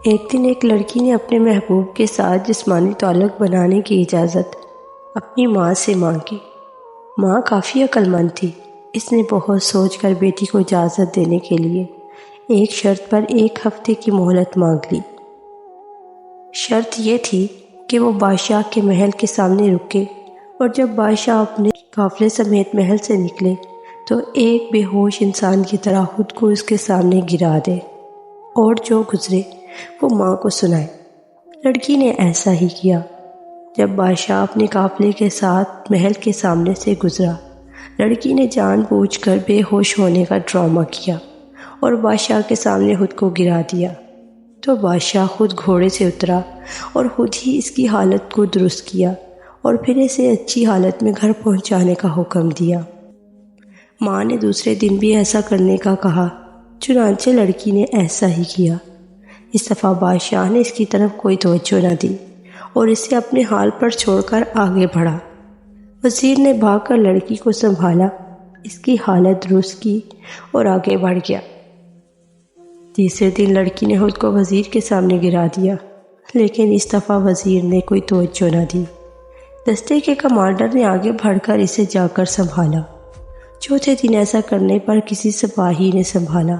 ایک دن ایک لڑکی نے اپنے محبوب کے ساتھ جسمانی تعلق بنانے کی اجازت اپنی ماں سے مانگی۔ ماں کافی عقل مند تھی۔ اس نے بہت سوچ کر بیٹی کو اجازت دینے کے لیے ایک شرط پر 1 ہفتے کی مہلت مانگ لی۔ شرط یہ تھی کہ وہ بادشاہ کے محل کے سامنے رکے اور جب بادشاہ اپنے قافلے سمیت محل سے نکلے تو ایک بے ہوش انسان کی طرح خود کو اس کے سامنے گرا دے اور جو گزرے وہ ماں کو سنائے۔ لڑکی نے ایسا ہی کیا۔ جب بادشاہ اپنے قافلے کے ساتھ محل کے سامنے سے گزرا، لڑکی نے جان بوجھ کر بے ہوش ہونے کا ڈرامہ کیا اور بادشاہ کے سامنے خود کو گرا دیا۔ تو بادشاہ خود گھوڑے سے اترا اور خود ہی اس کی حالت کو درست کیا اور پھر اسے اچھی حالت میں گھر پہنچانے کا حکم دیا۔ ماں نے دوسرے دن بھی ایسا کرنے کا کہا، چنانچہ لڑکی نے ایسا ہی کیا۔ اس دفعہ بادشاہ نے اس کی طرف کوئی توجہ نہ دی اور اسے اپنے حال پر چھوڑ کر آگے بڑھا۔ وزیر نے بھاگ کر لڑکی کو سنبھالا، اس کی حالت درست کی اور آگے بڑھ گیا۔ تیسرے دن لڑکی نے خود کو وزیر کے سامنے گرا دیا، لیکن اس دفعہ وزیر نے کوئی توجہ نہ دی۔ دستے کے کمانڈر نے آگے بڑھ کر اسے جا کر سنبھالا۔ چوتھے دن ایسا کرنے پر کسی سپاہی نے سنبھالا،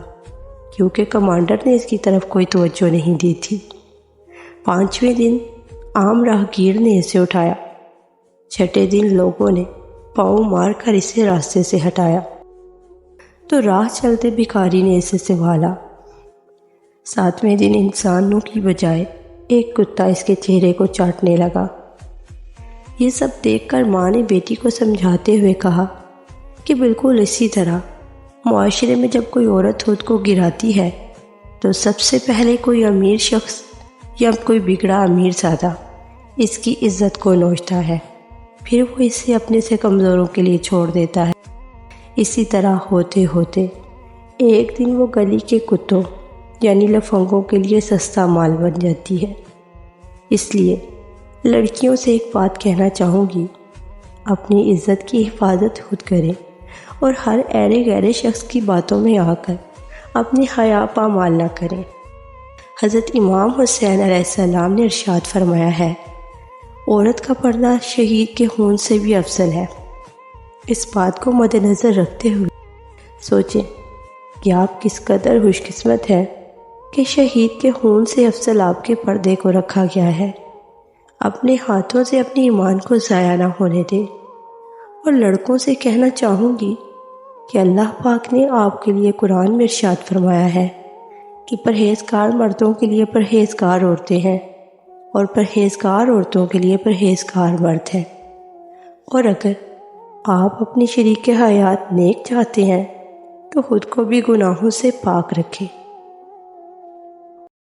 کیونکہ کمانڈر نے اس کی طرف کوئی توجہ نہیں دی تھی۔ 5ویں دن عام راہگیر نے اسے اٹھایا۔ 6ٹھے دن لوگوں نے پاؤں مار کر اسے راستے سے ہٹایا تو راہ چلتے بھکاری نے اسے سنبھالا۔ 7ویں دن انسانوں کی بجائے ایک کتا اس کے چہرے کو چاٹنے لگا۔ یہ سب دیکھ کر ماں نے بیٹی کو سمجھاتے ہوئے کہا کہ بالکل اسی طرح معاشرے میں جب کوئی عورت خود کو گراتی ہے تو سب سے پہلے کوئی امیر شخص یا کوئی بگڑا امیر زادہ اس کی عزت کو نوچتا ہے، پھر وہ اسے اپنے سے کمزوروں کے لیے چھوڑ دیتا ہے۔ اسی طرح ہوتے ہوتے ایک دن وہ گلی کے کتوں یعنی لفنگوں کے لیے سستا مال بن جاتی ہے۔ اس لیے لڑکیوں سے ایک بات کہنا چاہوں گی، اپنی عزت کی حفاظت خود کریں اور ہر ایرے گیرے شخص کی باتوں میں آ کر اپنی حیا پامال نہ کریں۔ حضرت امام حسین علیہ السلام نے ارشاد فرمایا ہے، عورت کا پردہ شہید کے خون سے بھی افضل ہے۔ اس بات کو مد نظر رکھتے ہوئے سوچیں کہ آپ کس قدر خوش قسمت ہیں کہ شہید کے خون سے افضل آپ کے پردے کو رکھا گیا ہے۔ اپنے ہاتھوں سے اپنی ایمان کو ضائع نہ ہونے دیں۔ اور لڑکوں سے کہنا چاہوں گی کہ اللہ پاک نے آپ کے لیے قرآن میں ارشاد فرمایا ہے کہ پرہیزگار مردوں کے لیے پرہیزگار عورتیں ہیں اور پرہیزگار عورتوں کے لیے پرہیزگار مرد ہیں۔ اور اگر آپ اپنی شریک حیات نیک چاہتے ہیں تو خود کو بھی گناہوں سے پاک رکھیں۔